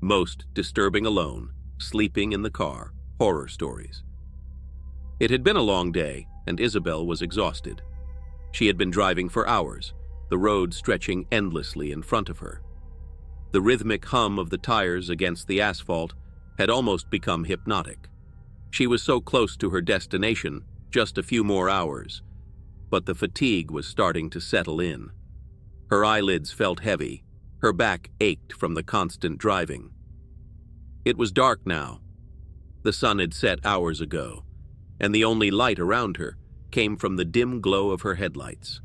Most disturbing alone, sleeping in the car, horror stories. It had been a long day, and Isabel was exhausted. She had been driving for hours, the road stretching endlessly in front of her. The rhythmic hum of the tires against the asphalt had almost become hypnotic. She was so close to her destination, just a few more hours, but the fatigue was starting to settle in. Her eyelids felt heavy, her back ached from the constant driving. It was dark now. The sun had set hours ago, and the only light around her came from the dim glow of her headlights.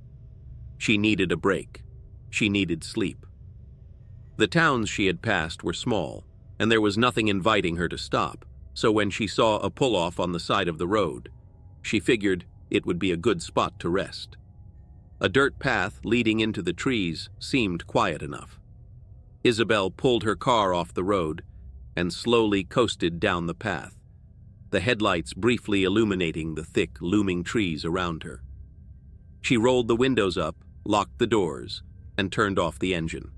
She needed a break. She needed sleep. The towns she had passed were small, and there was nothing inviting her to stop, so when she saw a pull-off on the side of the road, she figured it would be a good spot to rest. A dirt path leading into the trees seemed quiet enough. Isabel pulled her car off the road and slowly coasted down the path, the headlights briefly illuminating the thick, looming trees around her. She rolled the windows up, locked the doors, and turned off the engine.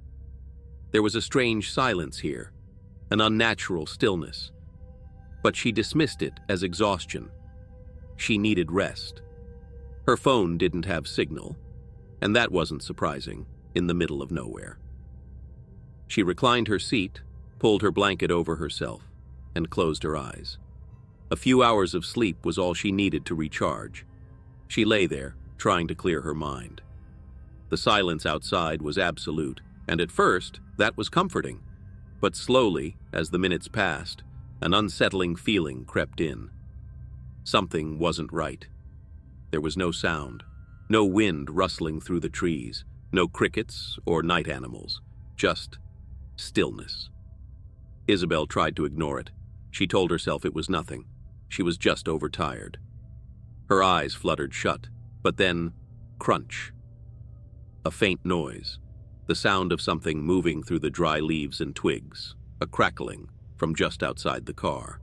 There was a strange silence here, an unnatural stillness, but she dismissed it as exhaustion. She needed rest. Her phone didn't have signal, and that wasn't surprising, in the middle of nowhere. She reclined her seat, pulled her blanket over herself, and closed her eyes. A few hours of sleep was all she needed to recharge. She lay there, trying to clear her mind. The silence outside was absolute, and at first, that was comforting. But slowly, as the minutes passed, an unsettling feeling crept in. Something wasn't right. There was no sound, no wind rustling through the trees, no crickets or night animals, just stillness. Isabel tried to ignore it. She told herself it was nothing. She was just overtired. Her eyes fluttered shut, but then, crunch. A faint noise, the sound of something moving through the dry leaves and twigs, a crackling from just outside the car.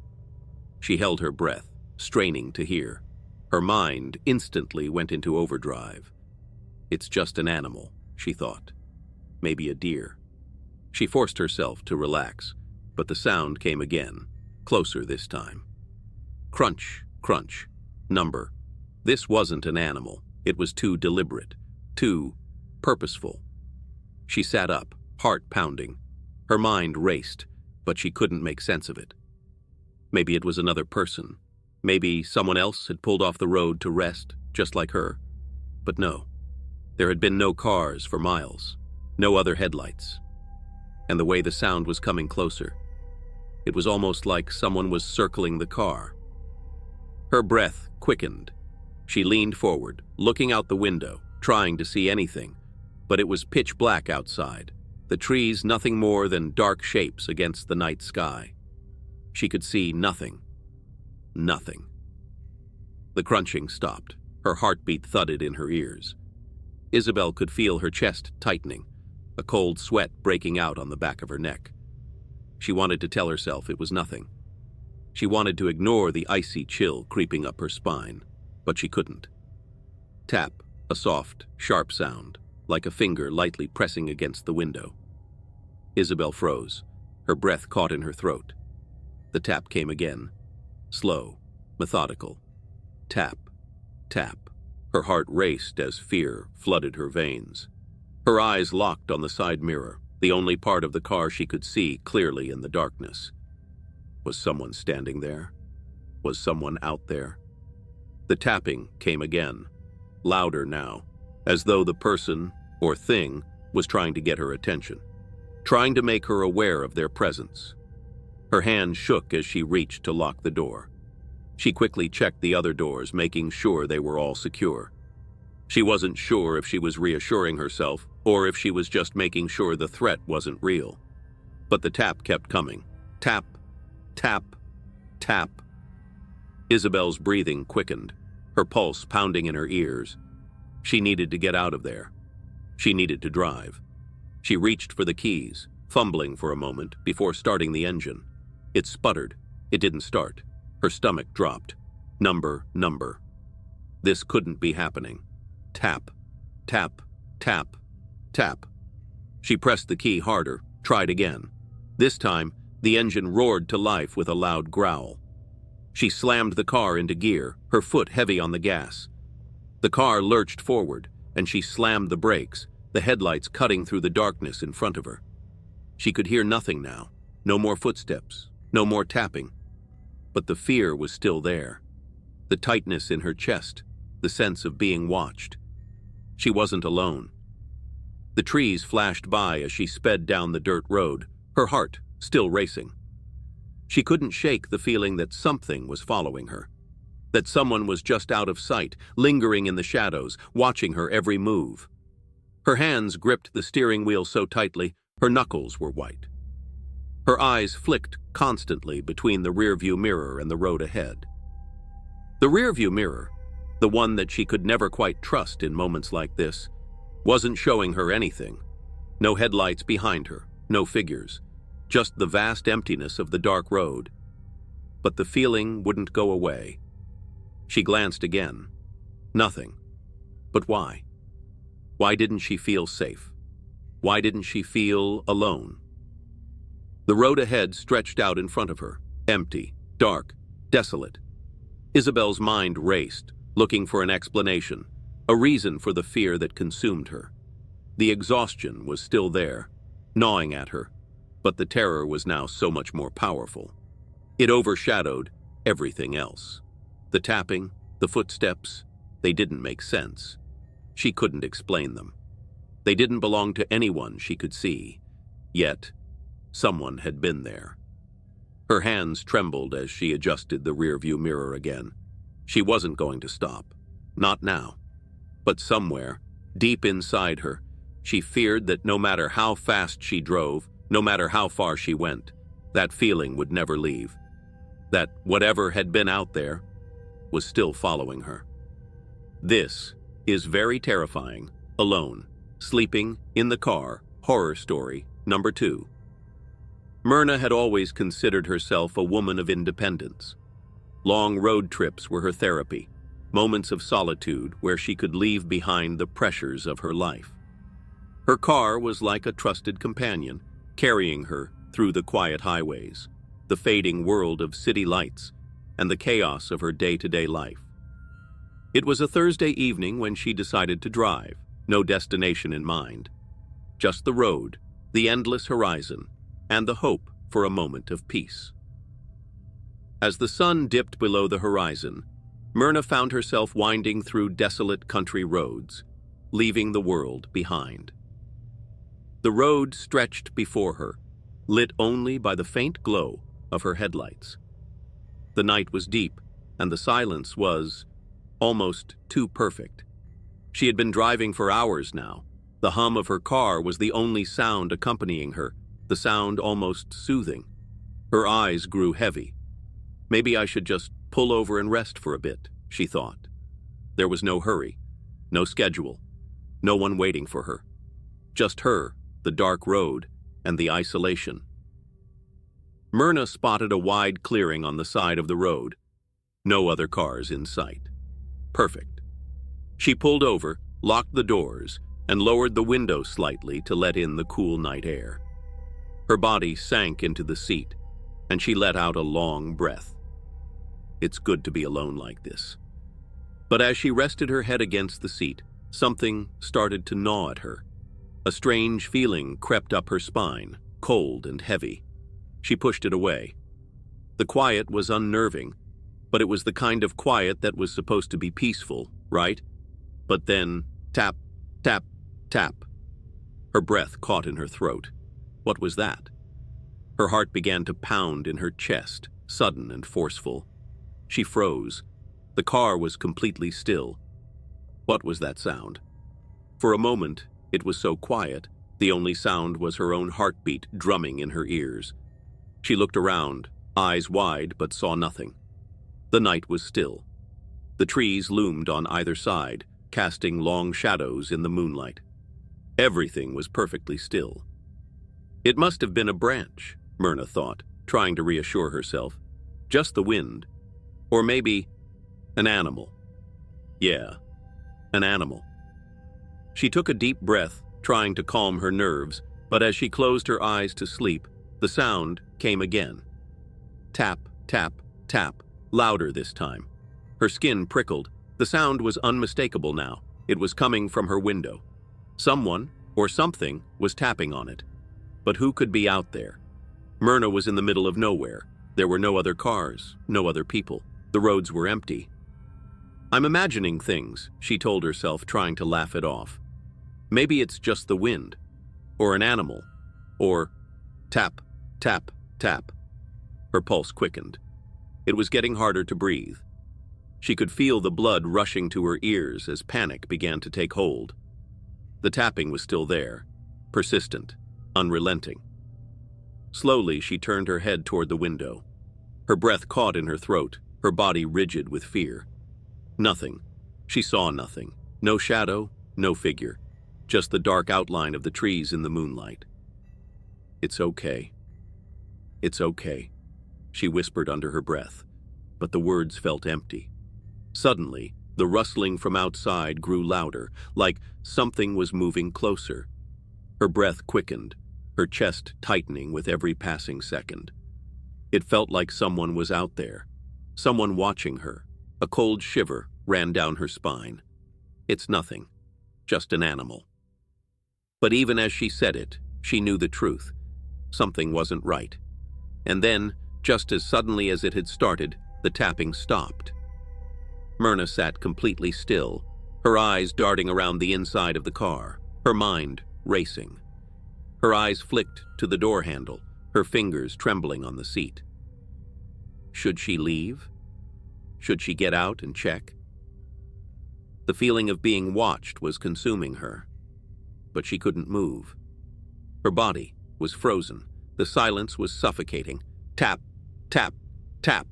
She held her breath, straining to hear. Her mind instantly went into overdrive. It's just an animal, she thought. Maybe a deer. She forced herself to relax, but the sound came again, closer this time. Crunch, crunch, number. This wasn't an animal. It was too deliberate, too purposeful. She sat up, heart pounding. Her mind raced, but she couldn't make sense of it. Maybe it was another person. Maybe someone else had pulled off the road to rest, just like her. But no. There had been no cars for miles, no other headlights. And the way the sound was coming closer, it was almost like someone was circling the car. Her breath quickened. She leaned forward, looking out the window, trying to see anything, but it was pitch black outside, the trees nothing more than dark shapes against the night sky. She could see nothing. Nothing. The crunching stopped. Her heartbeat thudded in her ears. Isabel could feel her chest tightening, a cold sweat breaking out on the back of her neck. She wanted to tell herself it was nothing. She wanted to ignore the icy chill creeping up her spine, but she couldn't. Tap, a soft, sharp sound, like a finger lightly pressing against the window. Isabel froze, her breath caught in her throat. The tap came again, slow, methodical. Tap, tap. Her heart raced as fear flooded her veins. Her eyes locked on the side mirror, the only part of the car she could see clearly in the darkness. Was someone standing there? Was someone out there? The tapping came again, louder now, as though the person or thing was trying to get her attention, trying to make her aware of their presence. Her hand shook as she reached to lock the door. She quickly checked the other doors, making sure they were all secure. She wasn't sure if she was reassuring herself or if she was just making sure the threat wasn't real. But the tap kept coming. Tap, tap, tap. Isabel's breathing quickened, her pulse pounding in her ears. She needed to get out of there. She needed to drive. She reached for the keys, fumbling for a moment before starting the engine. It sputtered. It didn't start. Her stomach dropped. Number. This couldn't be happening. Tap, tap, tap, tap. She pressed the key harder, tried again. This time, The engine roared to life with a loud growl. She slammed the car into gear, her foot heavy on the gas. The car lurched forward, and she slammed the brakes, the headlights cutting through the darkness in front of her. She could hear nothing now, no more footsteps, no more tapping. But the fear was still there. The tightness in her chest, the sense of being watched. She wasn't alone. The trees flashed by as she sped down the dirt road, her heart still racing. She couldn't shake the feeling that something was following her, that someone was just out of sight, lingering in the shadows, watching her every move. Her hands gripped the steering wheel so tightly, her knuckles were white. Her eyes flicked constantly between the rearview mirror and the road ahead. The rearview mirror, the one that she could never quite trust in moments like this, wasn't showing her anything. No headlights behind her, no figures, just the vast emptiness of the dark road. But the feeling wouldn't go away. She glanced again. Nothing. But why? Why didn't she feel safe? Why didn't she feel alone? The road ahead stretched out in front of her, empty, dark, desolate. Isabel's mind raced, looking for an explanation, a reason for the fear that consumed her. The exhaustion was still there, gnawing at her, but the terror was now so much more powerful. It overshadowed everything else. The tapping, the footsteps, they didn't make sense. She couldn't explain them. They didn't belong to anyone she could see. Yet, someone had been there. Her hands trembled as she adjusted the rearview mirror again. She wasn't going to stop. Not now. But somewhere, deep inside her, she feared that no matter how fast she drove, no matter how far she went, that feeling would never leave. That whatever had been out there was still following her. This is Very Terrifying, Alone, Sleeping in the Car, Horror Story Number 2. Myrna had always considered herself a woman of independence. Long road trips were her therapy, moments of solitude where she could leave behind the pressures of her life. Her car was like a trusted companion, carrying her through the quiet highways, the fading world of city lights, and the chaos of her day-to-day life. It was a Thursday evening when she decided to drive, no destination in mind. Just the road, the endless horizon, and the hope for a moment of peace. As the sun dipped below the horizon, Myrna found herself winding through desolate country roads, leaving the world behind. The road stretched before her, lit only by the faint glow of her headlights. The night was deep, and the silence was almost too perfect. She had been driving for hours now. The hum of her car was the only sound accompanying her, the sound almost soothing. Her eyes grew heavy. Maybe I should just pull over and rest for a bit, she thought. There was no hurry, no schedule, no one waiting for her. Just her, the dark road, and the isolation. Myrna spotted a wide clearing on the side of the road. No other cars in sight. Perfect. She pulled over, locked the doors, and lowered the window slightly to let in the cool night air. Her body sank into the seat, and she let out a long breath. It's good to be alone like this. But as she rested her head against the seat, something started to gnaw at her. A strange feeling crept up her spine, cold and heavy. She pushed it away. The quiet was unnerving, but it was the kind of quiet that was supposed to be peaceful, right? But then, tap, tap, tap. Her breath caught in her throat. What was that? Her heart began to pound in her chest, sudden and forceful. She froze. The car was completely still. What was that sound? For a moment, it was so quiet, the only sound was her own heartbeat drumming in her ears. She looked around, eyes wide, but saw nothing. The night was still. The trees loomed on either side, casting long shadows in the moonlight. Everything was perfectly still. It must have been a branch, Myrna thought, trying to reassure herself. Just the wind. Or maybe an animal. Yeah, an animal. She took a deep breath, trying to calm her nerves, but as she closed her eyes to sleep, the sound came again. Tap, tap, tap, louder this time. Her skin prickled. The sound was unmistakable now. It was coming from her window. Someone, or something, was tapping on it. But who could be out there? Myrna was in the middle of nowhere. There were no other cars, no other people. The roads were empty. I'm imagining things, she told herself, trying to laugh it off. Maybe it's just the wind, or an animal, or tap, tap, tap. Her pulse quickened. It was getting harder to breathe. She could feel the blood rushing to her ears as panic began to take hold. The tapping was still there, persistent, unrelenting. Slowly, she turned her head toward the window. Her breath caught in her throat, her body rigid with fear. Nothing. She saw nothing. No shadow, no figure. Just the dark outline of the trees in the moonlight. "It's okay. It's okay," she whispered under her breath, but the words felt empty. Suddenly, the rustling from outside grew louder, like something was moving closer. Her breath quickened, her chest tightening with every passing second. It felt like someone was out there, someone watching her. A cold shiver ran down her spine. "It's nothing, just an animal." But even as she said it, she knew the truth. Something wasn't right. And then, just as suddenly as it had started, the tapping stopped. Myrna sat completely still, her eyes darting around the inside of the car, her mind racing. Her eyes flicked to the door handle, her fingers trembling on the seat. Should she leave? Should she get out and check? The feeling of being watched was consuming her, but she couldn't move. Her body was frozen. The silence was suffocating. Tap, tap, tap.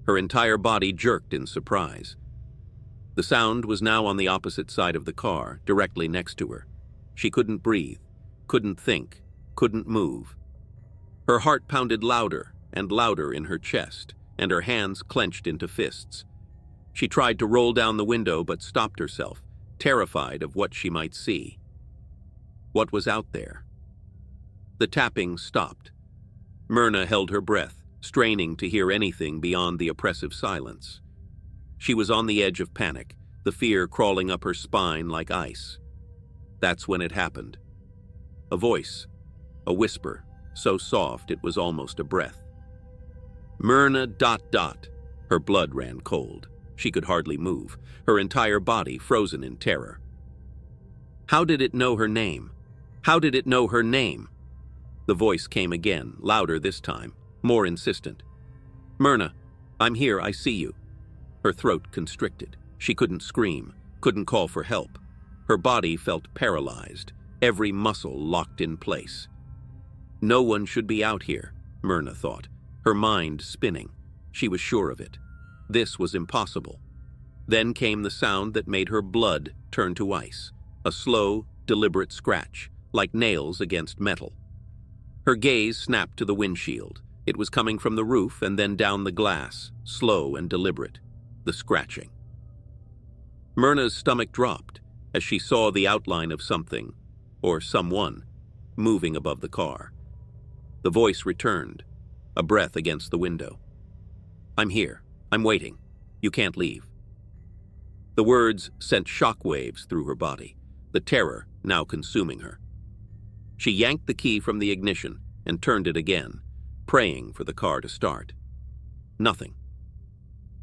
Her entire body jerked in surprise. The sound was now on the opposite side of the car, directly next to her. She couldn't breathe, couldn't think, couldn't move. Her heart pounded louder and louder in her chest, and her hands clenched into fists. She tried to roll down the window but stopped herself, terrified of what she might see. What was out there? The tapping stopped. Myrna held her breath, straining to hear anything beyond the oppressive silence. She was on the edge of panic, the fear crawling up her spine like ice. That's when it happened. A voice, a whisper, so soft it was almost a breath. Myrna ... Her blood ran cold. She could hardly move, her entire body frozen in terror. How did it know her name? How did it know her name? The voice came again, louder this time, more insistent. "Myrna, I'm here, I see you." Her throat constricted. She couldn't scream, couldn't call for help. Her body felt paralyzed, every muscle locked in place. No one should be out here, Myrna thought, her mind spinning. She was sure of it. This was impossible. Then came the sound that made her blood turn to ice, a slow, deliberate scratch, like nails against metal. Her gaze snapped to the windshield. It was coming from the roof and then down the glass, slow and deliberate, the scratching. Myrna's stomach dropped as she saw the outline of something, or someone, moving above the car. The voice returned, a breath against the window. "I'm here. I'm waiting. You can't leave." The words sent shockwaves through her body, the terror now consuming her. She yanked the key from the ignition and turned it again, praying for the car to start. Nothing.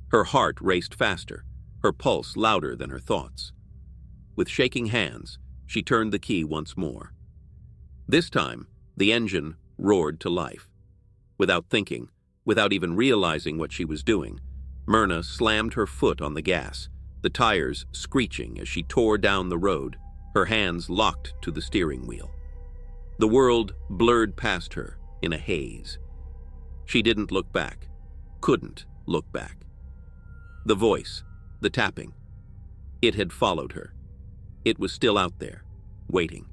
Her heart raced faster, her pulse louder than her thoughts. With shaking hands, she turned the key once more. This time, the engine roared to life. Without thinking, without even realizing what she was doing, Myrna slammed her foot on the gas, the tires screeching as she tore down the road, her hands locked to the steering wheel. The world blurred past her in a haze. She didn't look back, couldn't look back. The voice, the tapping, it had followed her. It was still out there, waiting.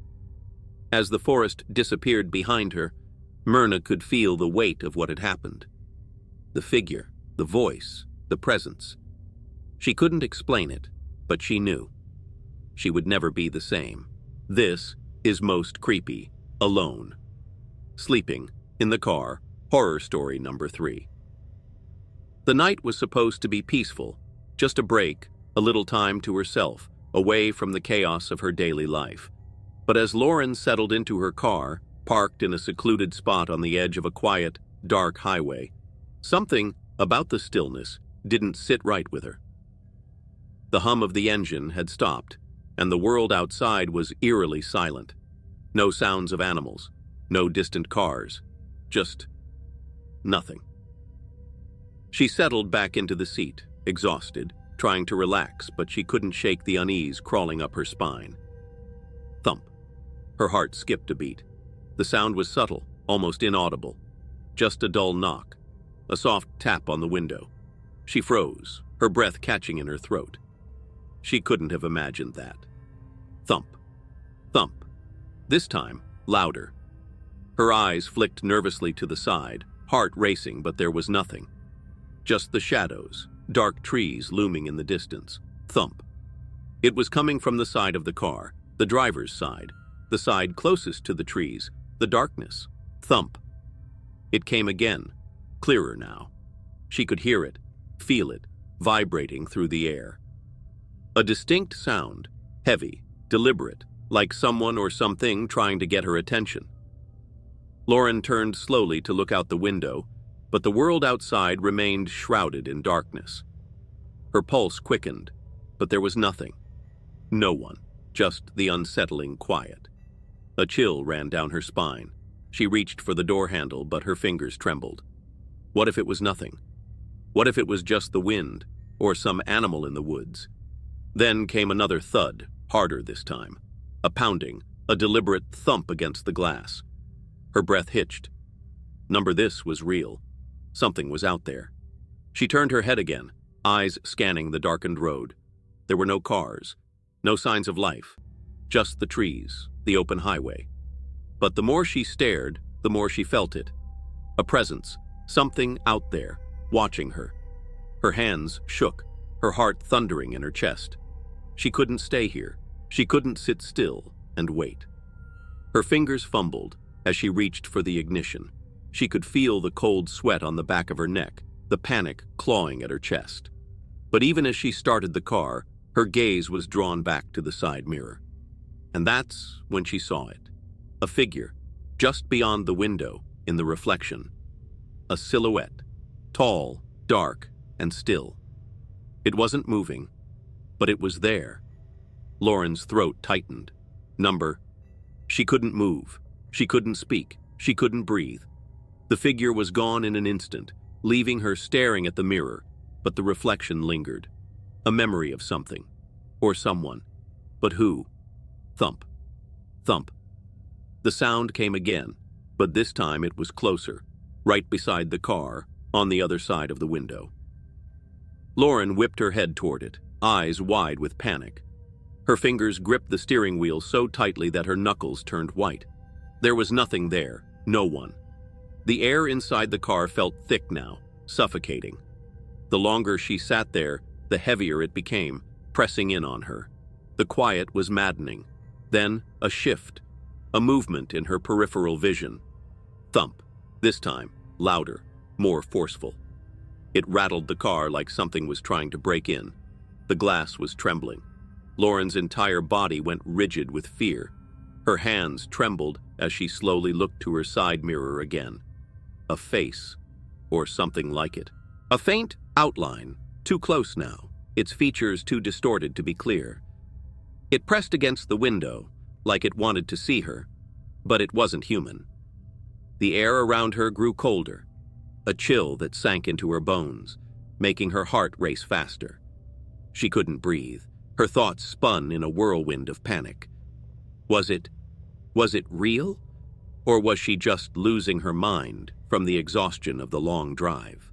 As the forest disappeared behind her, Myrna could feel the weight of what had happened. The figure, the voice, the presence. She couldn't explain it, but she knew. She would never be the same. This is Most Creepy, alone. Sleeping, in the car, Horror story number 3. The night was supposed to be peaceful, just a break, a little time to herself, away from the chaos of her daily life. But as Lauren settled into her car, parked in a secluded spot on the edge of a quiet, dark highway, something about the stillness didn't sit right with her. The hum of the engine had stopped, and the world outside was eerily silent. No sounds of animals, no distant cars, just nothing. She settled back into the seat, exhausted, trying to relax, but she couldn't shake the unease crawling up her spine. Thump. Her heart skipped a beat. The sound was subtle, almost inaudible. Just a dull knock, a soft tap on the window. She froze, her breath catching in her throat. She couldn't have imagined that. Thump. Thump. This time, louder. Her eyes flicked nervously to the side, heart racing, but there was nothing. Just the shadows, dark trees looming in the distance. Thump. It was coming from the side of the car, the driver's side, the side closest to the trees, the darkness. Thump. It came again, clearer now. She could hear it, feel it, vibrating through the air. A distinct sound, heavy, deliberate, like someone or something trying to get her attention. Lauren turned slowly to look out the window, but the world outside remained shrouded in darkness. Her pulse quickened, but there was nothing. No one, just the unsettling quiet. A chill ran down her spine. She reached for the door handle, but her fingers trembled. What if it was nothing? What if it was just the wind, or some animal in the woods? Then came another thud, harder this time. A pounding, a deliberate thump against the glass. Her breath hitched. This was real. Something was out there. She turned her head again, eyes scanning the darkened road. There were no cars, no signs of life, just the trees, the open highway. But the more she stared, the more she felt it. A presence, something out there, watching her. Her hands shook, her heart thundering in her chest. She couldn't stay here. She couldn't sit still and wait. Her fingers fumbled as she reached for the ignition. She could feel the cold sweat on the back of her neck, the panic clawing at her chest. But even as she started the car, her gaze was drawn back to the side mirror. And that's when she saw it. A figure, just beyond the window, in the reflection. A silhouette, tall, dark, and still. It wasn't moving, but it was there. Lauren's throat tightened. She couldn't move. She couldn't speak. She couldn't breathe. The figure was gone in an instant, leaving her staring at the mirror, but the reflection lingered. A memory of something, or someone. But who? Thump. Thump. The sound came again, but this time it was closer, right beside the car, on the other side of the window. Lauren whipped her head toward it, eyes wide with panic. Her fingers gripped the steering wheel so tightly that her knuckles turned white. There was nothing there, no one. The air inside the car felt thick now, suffocating. The longer she sat there, the heavier it became, pressing in on her. The quiet was maddening. Then a shift, a movement in her peripheral vision. Thump, this time, louder, more forceful. It rattled the car like something was trying to break in. The glass was trembling. Lauren's entire body went rigid with fear. Her hands trembled as she slowly looked to her side mirror again. A face, or something like it. A faint outline, too close now, its features too distorted to be clear. It pressed against the window, like it wanted to see her, but it wasn't human. The air around her grew colder, a chill that sank into her bones, making her heart race faster. She couldn't breathe. Her thoughts spun in a whirlwind of panic. Was it real? Or was she just losing her mind from the exhaustion of the long drive?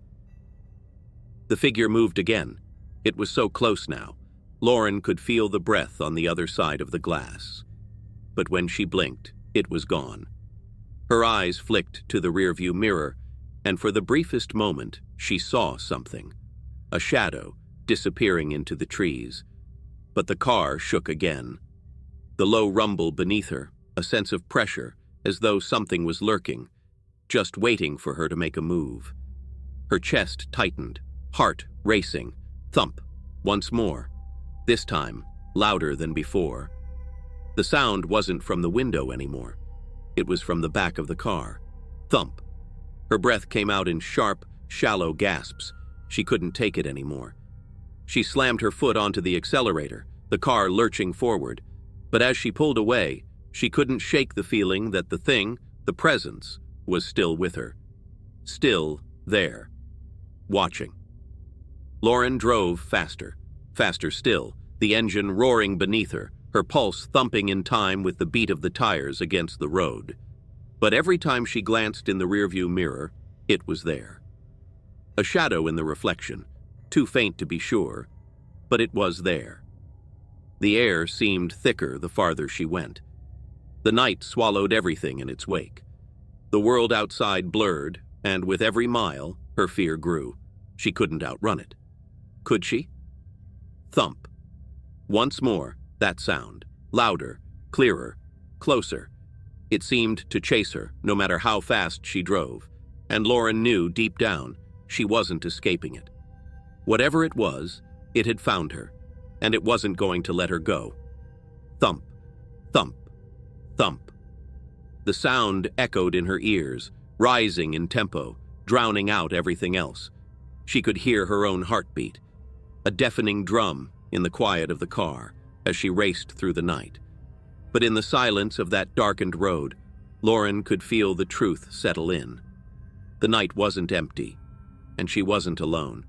The figure moved again. It was so close now. Lauren could feel the breath on the other side of the glass. But when she blinked, it was gone. Her eyes flicked to the rearview mirror, and for the briefest moment, she saw something. A shadow disappearing into the trees. But the car shook again. The low rumble beneath her, a sense of pressure, as though something was lurking. just waiting for her to make a move. Her chest tightened, heart racing, thump, once more, this time louder than before. The sound wasn't from the window anymore. It was from the back of the car. Thump. Her breath came out in sharp, shallow gasps. She couldn't take it anymore. She slammed her foot onto the accelerator, the car lurching forward. But as she pulled away, she couldn't shake the feeling that the thing, the presence, was still with her. Still there. Watching. Lauren drove faster. Faster still, the engine roaring beneath her, her pulse thumping in time with the beat of the tires against the road. But every time she glanced in the rearview mirror, it was there. A shadow in the reflection, too faint to be sure, but it was there. The air seemed thicker the farther she went. The night swallowed everything in its wake. The world outside blurred, and with every mile, her fear grew. She couldn't outrun it. Could she? Thump. Once more, that sound, louder, clearer, closer. It seemed to chase her, no matter how fast she drove, and Lauren knew deep down she wasn't escaping it. Whatever it was, it had found her, and it wasn't going to let her go. Thump, thump, thump. The sound echoed in her ears, rising in tempo, drowning out everything else. She could hear her own heartbeat, a deafening drum in the quiet of the car as she raced through the night. But in the silence of that darkened road, Lauren could feel the truth settle in. The night wasn't empty, and she wasn't alone.